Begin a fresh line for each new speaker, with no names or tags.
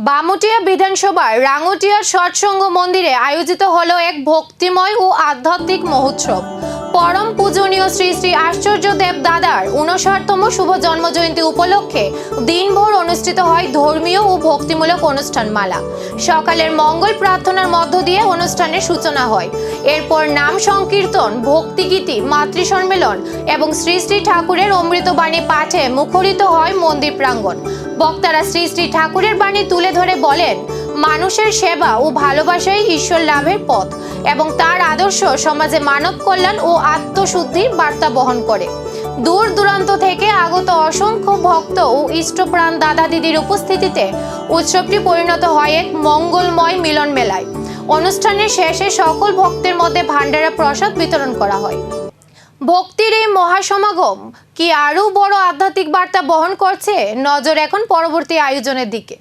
বামুটিয়া বিধানসভার রাঙ্গুটিয়া সৎসঙ্গ মন্দিরে আয়োজিত হলো এক ভক্তিময় ও আধ্যাত্মিক মহোৎসব। পরম পূজনীয় শ্রী শ্রী আশ্চর্যদেব দাদার 59তম শুভ জন্মজয়ন্তী উপলক্ষে দিনভর অনুষ্ঠিত হয় ধর্মীয় ও ভক্তিমূলক অনুষ্ঠানমালা। সকালের মঙ্গল প্রার্থনার মধ্য দিয়ে অনুষ্ঠানের সূচনা হয়। এরপর নাম সংকীর্তন, ভক্তিগীতি, মাতৃ সম্মেলন এবং শ্রী শ্রী ঠাকুরের অমৃতবাণী পাঠে মুখরিত হয় মন্দির প্রাঙ্গণ। বক্তারা শ্রী শ্রী ঠাকুরের বাণী তুলে ধরে বলেন, মানুষের সেবা ও ভালোবাসাই ঈশ্বর লাভের পথ এবং তার আদর্শ সমাজে মানব কল্যাণ ও আত্মশুদ্ধির বার্তা বহন করে। দূর দূরান্ত থেকে আগত অসংখ্য ভক্ত ও ইষ্টপ্রাণ দাদা দিদির উপস্থিতিতে উৎসবটি পরিণত হয় এক মঙ্গলময় মিলন মেলায়। অনুষ্ঠানের শেষে সকল ভক্তের মধ্যে ভান্ডারা প্রসাদ বিতরণ করা হয়। ভক্তির এই মহাসমাগম কি আরও বড় আধ্যাত্মিক বার্তা বহন করছে? নজর এখন পরবর্তী আয়োজনের দিকে।